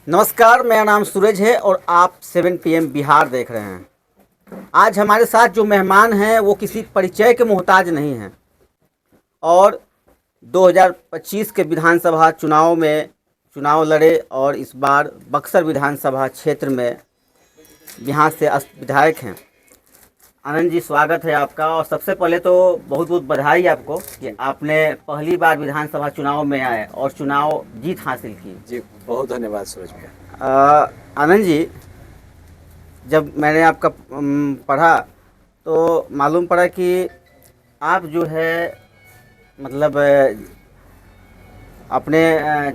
नमस्कार, मेरा नाम सूरज है और आप 7 PM बिहार देख रहे हैं। आज हमारे साथ जो मेहमान हैं वो किसी परिचय के मोहताज नहीं हैं और 2025 के विधानसभा चुनाव में चुनाव लड़े और इस बार बक्सर विधानसभा क्षेत्र में यहाँ से विधायक हैं। आनंद जी, स्वागत है आपका। और सबसे पहले तो बहुत बहुत बधाई आपको कि आपने पहली बार विधानसभा चुनाव में आए और चुनाव जीत हासिल की। जी, बहुत धन्यवाद सूरज भैया। आनंद जी, जब मैंने आपका पढ़ा तो मालूम पड़ा कि आप जो है मतलब अपने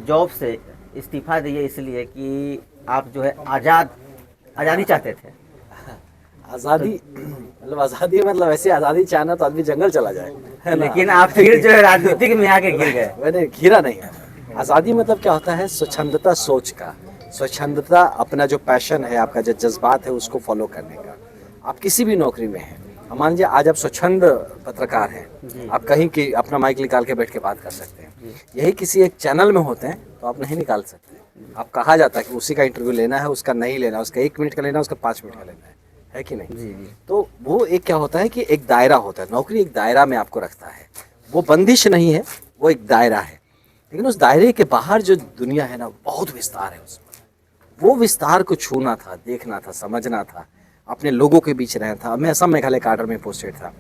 जॉब से इस्तीफ़ा दिए इसलिए कि आप जो है आज़ादी चाहते थे। आज़ादी मतलब ऐसे आज़ादी चाहना तो आदमी जंगल चला जाए, है ना? लेकिन आप फिर जो है राजनीतिक में आके गिर गए। मैंने घिरा नहीं है। आज़ादी मतलब क्या होता है? स्वच्छंदता सोच का, स्वच्छंदता अपना जो पैशन है, आपका जो जज्बात है उसको फॉलो करने का। आप किसी भी नौकरी में हैं, मान लीजिए आज आप स्वच्छंद पत्रकार हैं, आप कहीं की अपना माइक निकाल के बैठ के बात कर सकते हैं। यही किसी एक चैनल में होते हैं तो आप नहीं निकाल सकते। आप कहा जाता है कि उसी का इंटरव्यू लेना है, उसका नहीं लेना, उसका 1 मिनट का लेना है, उसका 5 मिनट का लेना है कि नहीं? जी। तो वो एक क्या होता है कि एक दायरा होता है। नौकरी एक दायरा में आपको रखता है, वो बंदिश नहीं है, वो एक दायरा है। लेकिन उस दायरे के बाहर जो दुनिया है ना, बहुत विस्तार है उसमें। वो विस्तार को छूना था, देखना था, समझना था, अपने लोगों के बीच रहना था। मैं असम मेघालय काडर में पोस्टेड था।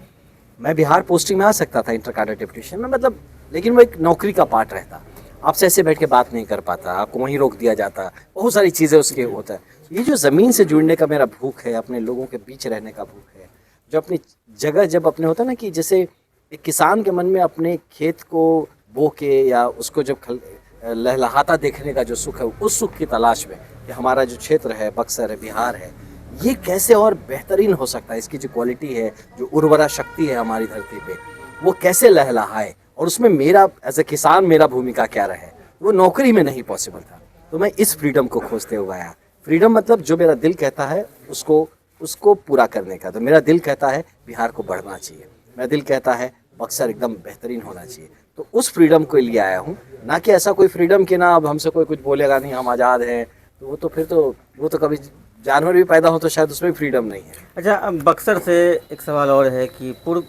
मैं बिहार पोस्टिंग में आ सकता था इंटर काडर डिप्यूटेशन में, मतलब, लेकिन वो एक नौकरी का पार्ट रहता। आपसे ऐसे बैठ के बात नहीं कर पाता, आपको वहीं रोक दिया जाता, बहुत सारी चीज़ें उसके होता है। ये जो ज़मीन से जुड़ने का मेरा भूख है, अपने लोगों के बीच रहने का भूख है, जो अपनी जगह जब अपने होता है ना कि जैसे एक किसान के मन में अपने खेत को बो के या उसको जब लहलहाता देखने का जो सुख है, उस सुख की तलाश में कि हमारा जो क्षेत्र है, बक्सर है, बिहार है, ये कैसे और बेहतरीन हो सकता है, इसकी जो क्वालिटी है, जो उर्वरा शक्ति है हमारी धरती पे, वो कैसे लहलहाए, और उसमें मेरा एज ए किसान मेरा भूमिका क्या रहे, वो नौकरी में नहीं पॉसिबल था। तो मैं इस फ्रीडम को खोजते हुए आया। फ्रीडम मतलब जो मेरा दिल कहता है उसको पूरा करने का। तो मेरा दिल कहता है बिहार को बढ़ना चाहिए, मेरा दिल कहता है बक्सर एकदम बेहतरीन होना चाहिए। तो उस फ्रीडम को लिए आया हूँ, ना कि ऐसा कोई फ्रीडम कि ना अब हमसे कोई कुछ बोलेगा नहीं, हम आज़ाद हैं। तो वो तो कभी जानवर भी पैदा हो तो शायद उसमें फ्रीडम नहीं है। अच्छा, अब बक्सर से एक सवाल और है कि पूर्व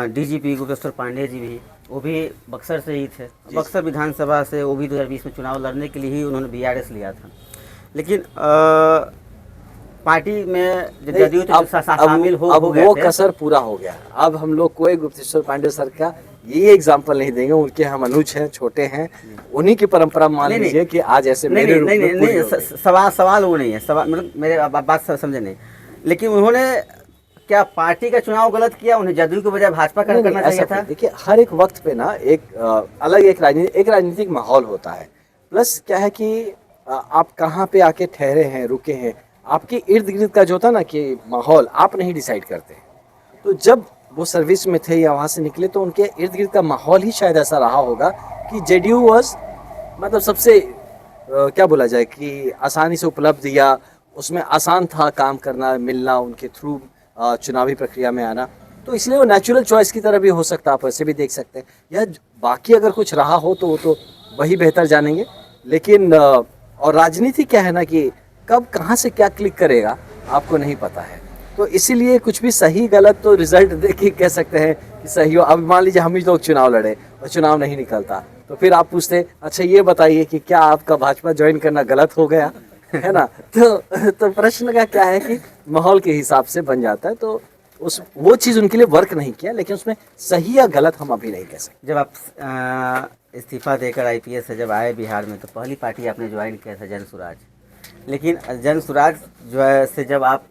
डीजीपी गुप्तेश्वर पांडे जी भी वो भी बक्सर से ही थे। बक्सर विधानसभा से वो भी 2020 में चुनाव लड़ने के लिए ही उन्होंने बीआरएस लिया था। लेकिन पार्टी में जदयू तो शामिल हो गए वो थे। कसर पूरा हो गया। अब हम लोग कोई गुप्तेश्वर पांडे सर का ये एग्जाम्पल नहीं देंगे। उनके हम अनुज हैं, छोटे हैं, उन्हीं की परंपरा मान लीजिए कि आज ऐसे मेरे रूप में नहीं, सवाल वो नहीं है। सवाल मतलब मेरे बात समझे नहीं। लेकिन उन्होंने क्या पार्टी का चुनाव गलत किया? उन्हें जदयू के बजाय भाजपा का करना चाहिए था। देखिए, हर एक वक्त पे ना एक अलग एक राजनीतिक माहौल होता है। प्लस क्या है कि आप कहाँ पे आके ठहरे हैं, रुके हैं, आपके इर्द गिर्द का जो होता है ना कि माहौल आप नहीं डिसाइड करते। तो जब वो सर्विस में थे या वहाँ से निकले तो उनके इर्द गिर्द का माहौल ही शायद ऐसा रहा होगा कि जेडीयू वाज मतलब सबसे क्या बोला जाए कि आसानी से उपलब्ध, या उसमें आसान था काम करना, मिलना, उनके थ्रू चुनावी प्रक्रिया में आना। तो इसलिए वो नेचुरल चॉइस की तरह भी हो सकता है, आप वैसे भी देख सकते हैं। या बाकी अगर कुछ रहा हो तो वो तो वही बेहतर जानेंगे। लेकिन और राजनीति क्या है ना कि कब कहाँ से क्या क्लिक करेगा आपको नहीं पता है। तो इसीलिए कुछ भी सही गलत तो रिजल्ट देख के कह सकते हैं कि सही हो। अब मान लीजिए हम ही लोग चुनाव लड़े और चुनाव नहीं निकलता, तो फिर आप पूछते अच्छा ये बताइए कि क्या आपका भाजपा ज्वाइन करना गलत हो गया है ना? तो प्रश्न का क्या है कि माहौल के हिसाब से बन जाता है। तो वो चीज़ उनके लिए वर्क नहीं किया, लेकिन उसमें सही या गलत हम अभी नहीं कह सकते। जब आप इस्तीफा देकर आईपीएस से जब आए बिहार में तो पहली पार्टी आपने ज्वाइन किया था जन सुराज। लेकिन जन सुराज जो है से जब आप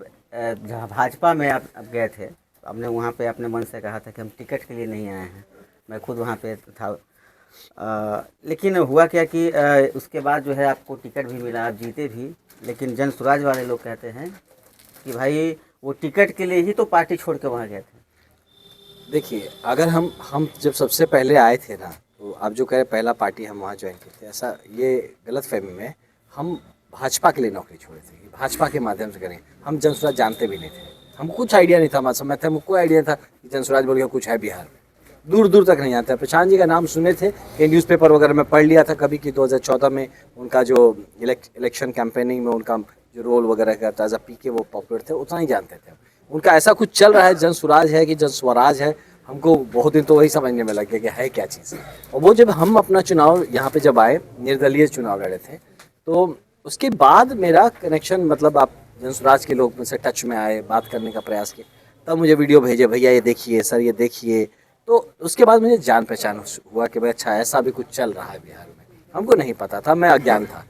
भाजपा में आप गए थे, आपने वहाँ पे अपने मन से कहा था कि हम टिकट के लिए नहीं आए हैं। मैं खुद वहाँ पे था। लेकिन हुआ क्या कि उसके बाद जो है आपको टिकट भी मिला, आप जीते भी। लेकिन जन सुराज वाले लोग कहते हैं कि भाई वो टिकट के लिए ही तो पार्टी छोड़ के वहाँ गए थे। देखिए, अगर हम जब सबसे पहले आए थे ना, तो आप जो कह रहे पहला पार्टी हम वहाँ ज्वाइन किए थे, ऐसा ये गलत फहमी में हम भाजपा के लिए नौकरी छोड़े थे, भाजपा के माध्यम से करें। हम जनसुराज जानते भी नहीं थे, हमको कुछ आइडिया नहीं था। हमारे समय था, हमको कोई आइडिया था कि जनसुराज बोल के कुछ है बिहार में। दूर दूर तक नहीं जानते। प्रशांत जी का नाम सुने थे कि न्यूज़पेपर वगैरह में पढ़ लिया था कभी कि 2014 में उनका जो इलेक्शन कैंपेनिंग में उनका जो रोल वगैरह करता एज अ पीके वो पॉपुलर थे, उतना ही जानते थे। उनका ऐसा कुछ चल रहा है, जन स्वराज है कि जन स्वराज है, हमको बहुत दिन तो वही समझने में लग गया कि है क्या चीज़। और वो जब हम अपना चुनाव यहाँ पे जब आए, निर्दलीय चुनाव लड़े थे, तो उसके बाद मेरा कनेक्शन, मतलब आप जन स्वराज के लोग मुझसे टच में आए, बात करने का प्रयास किए, तब मुझे वीडियो भेजे, भैया ये देखिए सर, ये देखिए। तो उसके बाद मुझे जान पहचान हुआ कि भाई अच्छा ऐसा भी कुछ चल रहा है बिहार में, हमको नहीं पता था, मैं अज्ञान था।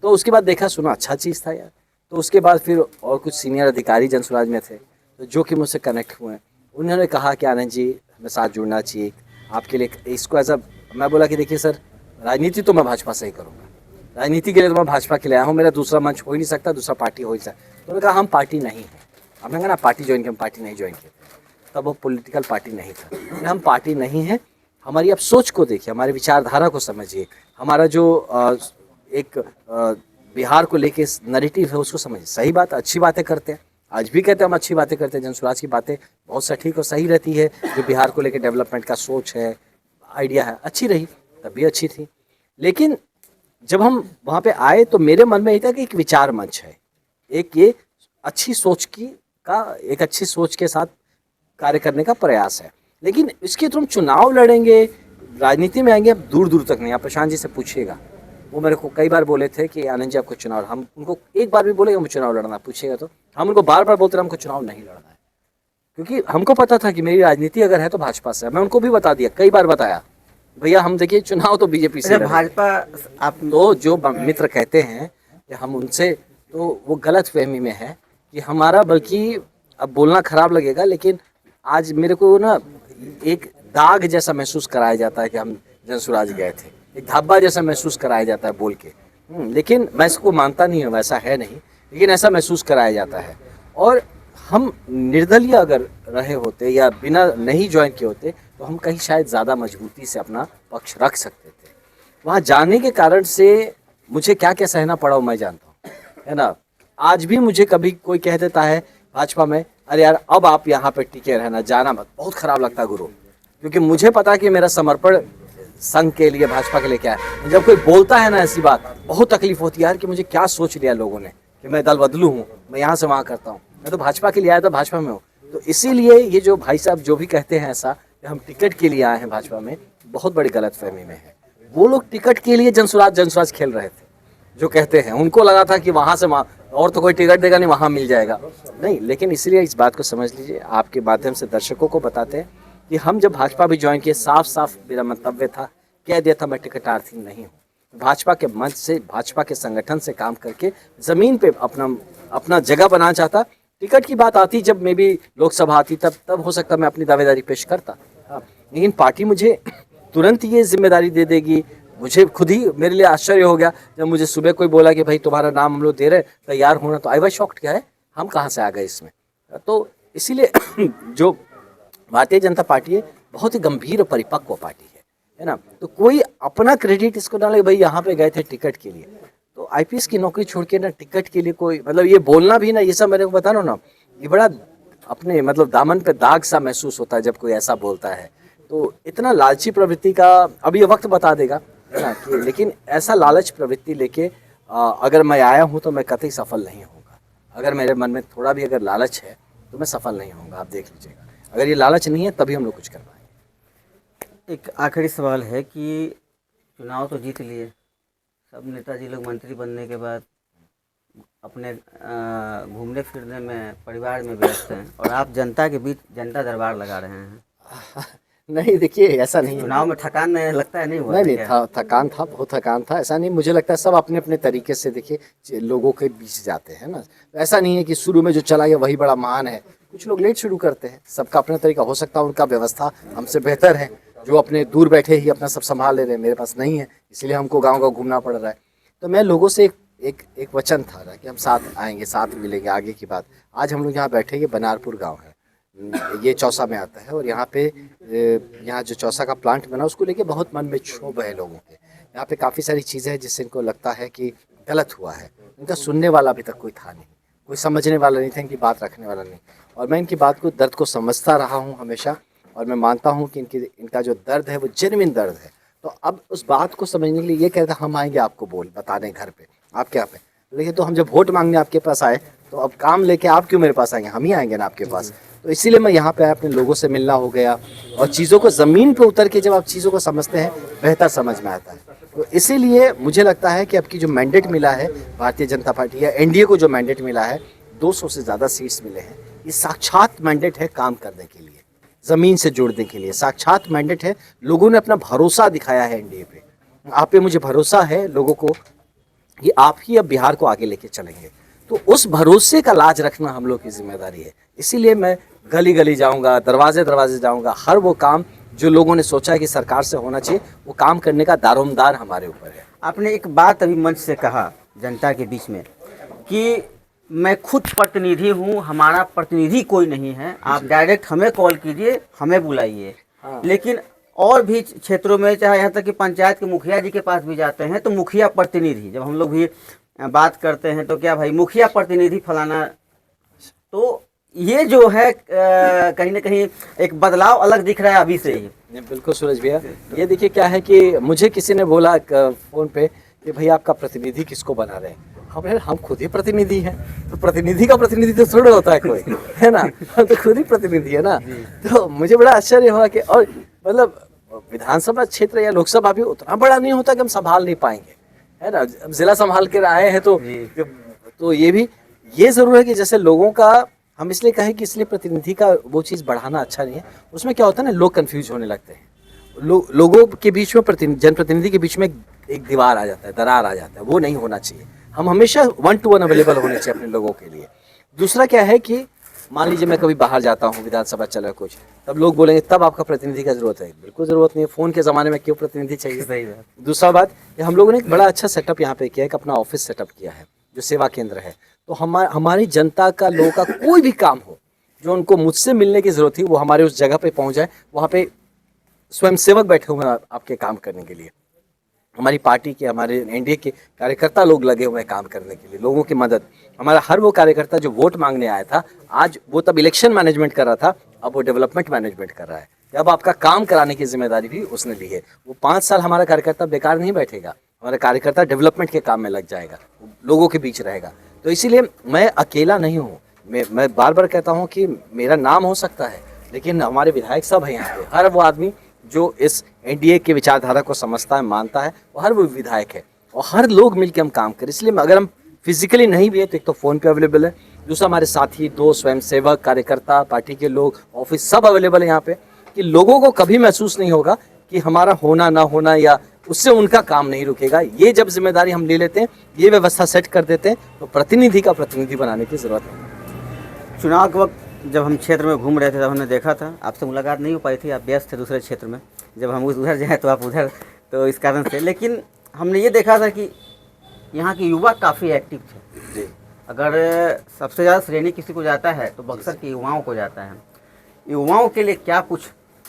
तो उसके बाद देखा सुना, अच्छा चीज़ था यार। तो उसके बाद फिर और कुछ सीनियर अधिकारी जन स्वराज में थे, तो जो कि मुझसे कनेक्ट हुए, उन्होंने कहा कि आनंद जी हमें साथ जुड़ना चाहिए आपके लिए इसको ऐसा। मैं बोला कि देखिए सर, राजनीति तो मैं भाजपा से ही करूँगा, राजनीति के लिए तो मैं भाजपा के लिए आया हूँ, मेरा दूसरा मंच हो ही नहीं सकता, दूसरा पार्टी हो ही सकता। तो उन्होंने कहा हम पार्टी नहीं है। हमने कहा ना पार्टी ज्वाइन की, हम पार्टी नहीं ज्वाइन की। तब वो पॉलिटिकल पार्टी नहीं था। हम पार्टी नहीं है, हमारी आप सोच को देखिए, हमारी विचारधारा को समझिए, हमारा जो एक बिहार को लेके नैरेटिव है उसको समझिए। सही बात, अच्छी बातें करते हैं, आज भी कहते हैं हम अच्छी बातें करते हैं, जन स्वराज की बातें बहुत सटीक और सही रहती है। जो बिहार को लेके डेवलपमेंट का सोच है, आइडिया है, अच्छी रही, तब भी अच्छी थी। लेकिन जब हम वहाँ पे आए तो मेरे मन में यही था कि एक विचार मंच है, एक ये अच्छी सोच एक अच्छी सोच के साथ कार्य करने का प्रयास है। लेकिन इसके थ्रू हम चुनाव लड़ेंगे, राजनीति में आएंगे, अब दूर दूर तक नहीं। आप प्रशांत जी से पूछिएगा, वो मेरे को कई बार बोले थे कि आनंद जी आपको चुनाव, हम उनको एक बार भी बोले हम चुनाव लड़ना, पूछिएगा तो हम उनको बार बार बोलते रहे हमको चुनाव नहीं लड़ना है, क्योंकि हमको पता था कि मेरी राजनीति अगर है तो भाजपा से है। मैं उनको भी बता दिया, कई बार बताया, भैया हम देखिए चुनाव तो बीजेपी से भाजपा। आप तो जो मित्र कहते हैं कि हम उनसे, तो वो गलत फहमी में है कि हमारा, बल्कि अब बोलना खराब लगेगा, लेकिन आज मेरे को ना एक दाग जैसा महसूस कराया जाता है कि हम जन स्वराज गए थे, एक धब्बा जैसा महसूस कराया जाता है बोल के। लेकिन मैं इसको मानता नहीं हूँ, वैसा है नहीं, लेकिन ऐसा महसूस कराया जाता है। और हम निर्दलीय अगर रहे होते या बिना नहीं ज्वाइन किए होते तो हम कहीं शायद ज़्यादा मजबूती से अपना पक्ष रख सकते थे। वहाँ जाने के कारण से मुझे क्या क्या सहना पड़ा वो मैं जानता हूँ, है ना। आज भी मुझे कभी कोई कह देता है भाजपा में, अरे यार अब आप यहाँ पे टिके रहना, जाना मत, बहुत ख़राब लगता है गुरु, क्योंकि मुझे पता है कि मेरा समर्पण संघ के लिए, भाजपा के लिए क्या है। जब कोई बोलता है ना ऐसी बात, बहुत तकलीफ होती है यार कि मुझे क्या सोच लिया लोगों ने कि मैं दल बदलू हूँ, मैं यहाँ से वहाँ करता हूँ। मैं तो भाजपा के लिए आया था, भाजपा में हूँ। तो इसीलिए ये जो भाई साहब जो भी कहते हैं ऐसा कि हम टिकट के लिए आए हैं भाजपा में, बहुत बड़ी गलतफहमी में है। वो लोग टिकट के लिए जन स्वराज खेल रहे थे, जो कहते हैं, उनको लगा था कि वहाँ से वहाँ और तो कोई टिकट देगा नहीं, वहाँ मिल जाएगा नहीं। लेकिन इसलिए इस बात को समझ लीजिए, आपके माध्यम से दर्शकों को बताते हैं कि हम जब भाजपा भी ज्वाइन किए, साफ साफ मेरा मंतव्य था, कह दिया था मैं टिकटार्थी नहीं हूँ। भाजपा के मंच से, भाजपा के संगठन से काम करके ज़मीन पे अपना जगह बनाना चाहता। टिकट की बात आती, जब मे भी लोकसभा आती, तब हो सकता मैं अपनी दावेदारी पेश करता। लेकिन पार्टी मुझे तुरंत ये जिम्मेदारी दे देगी, मुझे खुद ही, मेरे लिए आश्चर्य हो गया जब मुझे सुबह कोई बोला कि भाई तुम्हारा नाम हम लोग दे रहे, तैयार होना। तो आई वाज शॉक्ड, क्या है, हम कहाँ से आ गए इसमें। तो इसीलिए जो भारतीय जनता पार्टी है बहुत ही गंभीर और परिपक्व पार्टी है ना। तो कोई अपना क्रेडिट इसको डाले, भाई यहाँ पे गए थे टिकट के लिए, तो आईपीएस की नौकरी छोड़ के ना टिकट के लिए कोई, मतलब ये बोलना भी ना, ये सब मेरे को बता ना, ये बड़ा अपने मतलब दामन पे दाग सा महसूस होता है जब कोई ऐसा बोलता है। तो इतना लालची प्रवृत्ति का अब ये वक्त बता देगा, है ना, कि लेकिन ऐसा लालच प्रवृत्ति लेके अगर मैं आया हूँ तो मैं कतई सफल नहीं होऊंगा। अगर मेरे मन में थोड़ा भी अगर लालच है तो मैं सफल नहीं होऊंगा, आप देख लीजिएगा। अगर ये लालच नहीं है तभी हम लोग कुछ कर पाएंगे। एक आखिरी सवाल है कि चुनाव तो जीत लिए, सब नेताजी लोग मंत्री बनने के बाद अपने घूमने फिरने में, परिवार में व्यस्त हैं, और आप जनता के बीच जनता दरबार लगा रहे हैं। नहीं देखिए, ऐसा नहीं है। चुनाव में थकान नहीं लगता है? नहीं हुआ? नहीं थकान था, बहुत थकान था। ऐसा नहीं, मुझे लगता है सब अपने अपने तरीके से देखिए लोगों के बीच जाते हैं ना। तो ऐसा नहीं है कि शुरू में जो चला गया वही बड़ा महान है। कुछ लोग लेट शुरू करते हैं, सबका अपना तरीका हो सकता है, उनका व्यवस्था हमसे बेहतर है, जो अपने दूर बैठे ही अपना सब संभाल ले रहे हैं। मेरे पास नहीं है, इसलिए हमको गाँव गाँव घूमना पड़ रहा है। तो मैं लोगों से एक वचन था कि हम साथ आएंगे, साथ मिलेंगे, आगे की बात। आज हम लोग यहाँ बैठे, ये बनारपुर गाँव है, ये चौसा में आता है, और यहाँ पे यहाँ जो चौसा का प्लांट बना उसको लेके बहुत मन में क्षोभ है लोगों के। यहाँ पे काफ़ी सारी चीज़ें हैं जिससे इनको लगता है कि गलत हुआ है। इनका सुनने वाला अभी तक कोई था नहीं, कोई समझने वाला नहीं था, इनकी बात रखने वाला नहीं। और मैं इनकी बात को, दर्द को समझता रहा हूँ हमेशा, और मैं मानता हूँ कि इनका जो दर्द है वो जेन्युइन दर्द है। तो अब उस बात को समझने के लिए ये कहते हम आएंगे आपको बताने घर पे, आपके यहाँ पे, लेकिन तो हम जब वोट मांगने आपके पास आए तो अब काम लेके आप क्यों मेरे पास आएंगे, हम ही आएंगे ना आपके पास। तो इसीलिए मैं यहाँ पे आया, अपने लोगों से मिलना हो गया, और चीज़ों को ज़मीन पे उतर के जब आप चीज़ों को समझते हैं बेहतर समझ में आता है। तो इसीलिए मुझे लगता है कि अब की जो मैंडेट मिला है भारतीय जनता पार्टी या एनडीए को, जो मैंडेट मिला है 200 से ज़्यादा सीट्स मिले हैं, ये साक्षात मैंडेट है काम करने के लिए, ज़मीन से जोड़ने के लिए साक्षात मैंडेट है। लोगों ने अपना भरोसा दिखाया है एनडीए पे, आप पे मुझे भरोसा है लोगों को कि आप ही अब बिहार को आगे लेके चलेंगे। तो उस भरोसे का लाज रखना हम लोग की जिम्मेदारी है। इसीलिए मैं गली गली जाऊंगा, दरवाजे दरवाजे जाऊंगा, हर वो काम जो लोगों ने सोचा है कि सरकार से होना चाहिए वो काम करने का दारोमदार हमारे ऊपर है। आपने एक बात अभी मंच से कहा जनता के बीच में कि मैं खुद प्रतिनिधि हूँ, हमारा प्रतिनिधि कोई नहीं है, आप डायरेक्ट हमें कॉल कीजिए, हमें बुलाइए। हाँ। लेकिन और भी क्षेत्रों में, चाहे यहाँ तक कि पंचायत के मुखिया जी के पास भी जाते हैं तो मुखिया प्रतिनिधि, जब हम लोग भी बात करते हैं तो क्या भाई मुखिया प्रतिनिधि फलाना, तो ये जो है कहीं ना कहीं एक बदलाव अलग दिख रहा है अभी से ही। बिल्कुल सूरज भैया, ये देखिए क्या है कि मुझे किसी ने बोला फ़ोन पे कि भाई आपका प्रतिनिधि किसको बना रहे हैं। हम खुद ही प्रतिनिधि हैं, तो प्रतिनिधि का प्रतिनिधि तो थोड़ा होता है कोई, है ना, हम तो खुद ही प्रतिनिधि है ना। तो मुझे बड़ा आश्चर्य हुआ कि, और मतलब विधानसभा क्षेत्र या लोकसभा भी उतना बड़ा नहीं होता कि हम संभाल नहीं पाएंगे, है ना। अब जिला संभाल के आए हैं तो ये भी ये ज़रूर है कि जैसे लोगों का, हम इसलिए कहें कि इसलिए प्रतिनिधि का वो चीज़ बढ़ाना अच्छा नहीं है। उसमें क्या होता है ना, लोग कंफ्यूज होने लगते हैं, लोगों के बीच में जनप्रतिनिधि के बीच में एक दीवार आ जाता है, दरार आ जाता है, वो नहीं होना चाहिए। हम हमेशा 1-to-1 अवेलेबल होने चाहिए अपने लोगों के लिए। दूसरा क्या है कि मान लीजिए मैं कभी बाहर जाता हूँ, विधानसभा चला कुछ, तब लोग बोलेंगे तब आपका प्रतिनिधि का जरूरत है। बिल्कुल जरूरत नहीं है, फ़ोन के ज़माने में क्यों प्रतिनिधि चाहिए। सही बात। दूसरा बात, हम लोगों ने एक बड़ा अच्छा सेटअप यहाँ पे किया है, एक अपना ऑफिस सेटअप किया है जो सेवा केंद्र है। तो हमारी जनता का, लोगों का कोई भी काम हो जो उनको मुझसे मिलने की ज़रूरत थी, वो हमारे उस जगह पे पहुँच जाए। वहाँ पे स्वयंसेवक बैठे हुए हैं आपके काम करने के लिए, हमारी पार्टी के, हमारे एनडीए के कार्यकर्ता लोग लगे हुए हैं काम करने के लिए, लोगों की मदद। हमारा हर वो कार्यकर्ता जो वोट मांगने आया था, आज वो तब इलेक्शन मैनेजमेंट कर रहा था, अब वो डेवलपमेंट मैनेजमेंट कर रहा है। अब आपका काम कराने की जिम्मेदारी भी उसने ली है। वो 5 साल हमारा कार्यकर्ता बेकार नहीं बैठेगा, हमारा कार्यकर्ता डेवलपमेंट के काम में लग जाएगा, लोगों के बीच रहेगा। तो इसीलिए मैं अकेला नहीं हूँ। मैं बार बार कहता हूँ कि मेरा नाम हो सकता है, लेकिन हमारे विधायक सब हैं यहाँ पे। हर वो आदमी जो इस एनडीए के विचारधारा को समझता है, मानता है, वो हर वो विधायक है, और हर लोग मिलकर हम काम करें। इसलिए अगर हम फिजिकली नहीं भी है तो एक तो फ़ोन पे अवेलेबल है, दूसरा हमारे साथी, दोस्त, स्वयंसेवक, कार्यकर्ता, पार्टी के लोग, ऑफिस सब अवेलेबल है यहाँ पे, कि लोगों को कभी महसूस नहीं होगा कि हमारा होना ना होना या उससे उनका काम नहीं रुकेगा। ये जब जिम्मेदारी हम ले लेते हैं, ये व्यवस्था सेट कर देते हैं, तो प्रतिनिधि का प्रतिनिधि बनाने की ज़रूरत है। चुनाव के वक्त जब हम क्षेत्र में घूम रहे थे तब हमने देखा था, आपसे मुलाकात नहीं हो पाई थी, आप व्यस्त थे दूसरे क्षेत्र में, जब हम उधर जाएँ तो आप उधर, तो इस कारण से। लेकिन हमने ये देखा था कि यहाँ के युवा काफ़ी एक्टिव थे जी। अगर सबसे ज़्यादा श्रेणी किसी को जाता है तो बक्सर के युवाओं को जाता है। युवाओं के लिए क्या कुछ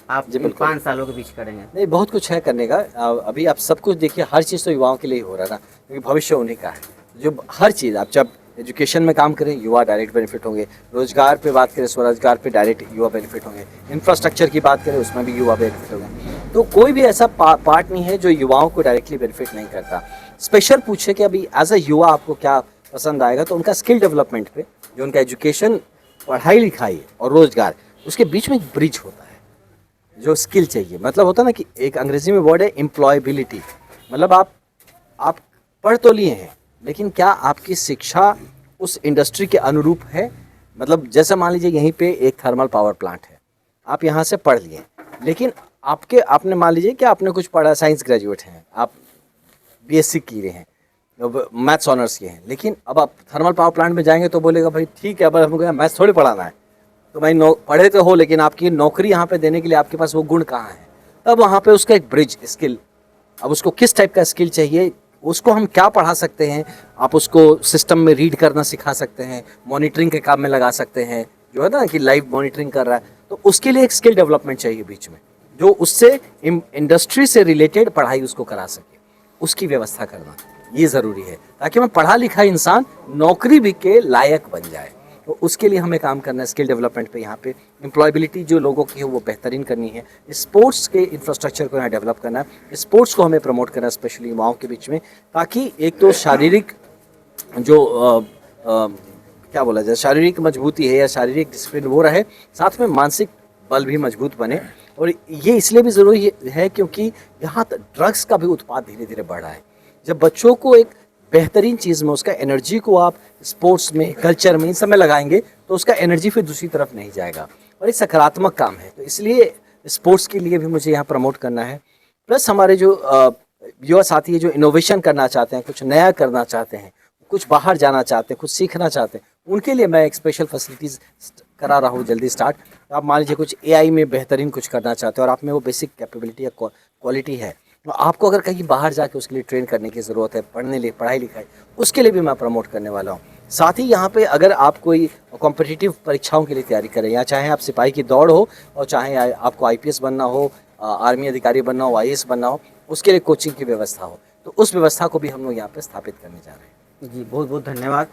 आप 5 सालों के बीच करेंगे? नहीं, बहुत कुछ है करने का। अभी आप सब कुछ देखिए, हर चीज़ तो युवाओं के लिए ही हो रहा है ना, क्योंकि भविष्य उन्हीं का है। जो हर चीज़, आप जब एजुकेशन में काम करें, युवा डायरेक्ट बेनिफिट होंगे। रोजगार पे बात करें, स्वरोजगार पे डायरेक्ट युवा बेनिफिट होंगे। इंफ्रास्ट्रक्चर की बात करें, उसमें भी युवा बेनिफिट होंगे। तो कोई भी ऐसा पार्ट नहीं है जो युवाओं को डायरेक्टली बेनिफिट नहीं करता। स्पेशल पूछे कि अभी एज अ युवा आपको क्या पसंद आएगा, तो उनका स्किल डेवलपमेंट पे, जो उनका एजुकेशन, पढ़ाई लिखाई और रोजगार, उसके बीच में एक ब्रिज होता है जो स्किल चाहिए। मतलब होता है ना कि एक अंग्रेजी में वर्ड है एम्प्लॉयबिलिटी, मतलब आप पढ़ तो लिए हैं, लेकिन क्या आपकी शिक्षा उस इंडस्ट्री के अनुरूप है। मतलब जैसे मान लीजिए यहीं पे एक थर्मल पावर प्लांट है, आप यहाँ से पढ़ लिए, लेकिन आपने मान लीजिए कि आपने कुछ पढ़ा, साइंस ग्रेजुएट हैं, आप बीएससी किए हैं, मैथ्स ऑनर्स किए हैं, लेकिन अब आप थर्मल पावर प्लांट में जाएंगे तो बोलेगा भाई ठीक है, अब हमको मैथ्स थोड़ी पढ़ाना है, तो भाई पढ़े तो हो, लेकिन आपकी नौकरी यहाँ पे देने के लिए आपके पास वो गुण कहाँ है। तब वहाँ पे उसका एक ब्रिज स्किल, अब उसको किस टाइप का स्किल चाहिए, उसको हम क्या पढ़ा सकते हैं। आप उसको सिस्टम में रीड करना सिखा सकते हैं, मॉनिटरिंग के काम में लगा सकते हैं, जो है ना कि लाइव मॉनिटरिंग कर रहा है, तो उसके लिए एक स्किल डेवलपमेंट चाहिए बीच में, जो उससे इंडस्ट्री से रिलेटेड पढ़ाई उसको करा सके, उसकी व्यवस्था करना ये ज़रूरी है, ताकि मैं पढ़ा लिखा इंसान नौकरी भी के लायक बन जाए। तो उसके लिए हमें काम करना है, स्किल डेवलपमेंट पे, यहाँ पे एम्प्लॉयबिलिटी जो लोगों की है वो बेहतरीन करनी है, स्पोर्ट्स के इंफ्रास्ट्रक्चर को यहाँ डेवलप करना है, स्पोर्ट्स को हमें प्रमोट करना है स्पेशली युवाओं के बीच में, ताकि एक तो शारीरिक जो क्या बोला जाए, शारीरिक मजबूती है या शारीरिक डिसिप्लिन वो रहे, साथ में मानसिक बल भी मजबूत बने। और ये इसलिए भी ज़रूरी है क्योंकि यहाँ ड्रग्स का भी उत्पाद धीरे धीरे बढ़ रहा है। जब बच्चों को एक बेहतरीन चीज़ में उसका एनर्जी को आप स्पोर्ट्स में, कल्चर में, इन सब में लगाएंगे तो उसका एनर्जी फिर दूसरी तरफ नहीं जाएगा, और एक सकारात्मक काम है। तो इसलिए स्पोर्ट्स के लिए भी मुझे यहाँ प्रमोट करना है। प्लस हमारे जो युवा साथी है जो इनोवेशन करना चाहते हैं, कुछ नया करना चाहते हैं, कुछ बाहर जाना चाहते हैं, कुछ सीखना चाहते हैं, उनके लिए मैं एक स्पेशल फैसिलिटीज़ करा रहा हूँ जल्दी स्टार्ट। आप मान लीजिए कुछ एआई में बेहतरीन कुछ करना चाहते हो और आप में वो बेसिक कैपेबिलिटी या क्वालिटी है, तो आपको अगर कहीं बाहर जाके उसके लिए ट्रेन करने की ज़रूरत है, पढ़ाई लिखाई, उसके लिए भी मैं प्रमोट करने वाला हूँ। साथ ही यहाँ पे अगर आप कोई कॉम्पिटिटिव परीक्षाओं के लिए तैयारी करें, या चाहे आप सिपाही की दौड़ हो और चाहे आपको आईपीएस बनना हो, आर्मी अधिकारी बनना हो, आईएएस बनना हो, उसके लिए कोचिंग की व्यवस्था हो, तो उस व्यवस्था को भी हम लोग यहाँ पे स्थापित करने जा रहे हैं। जी बहुत बहुत धन्यवाद।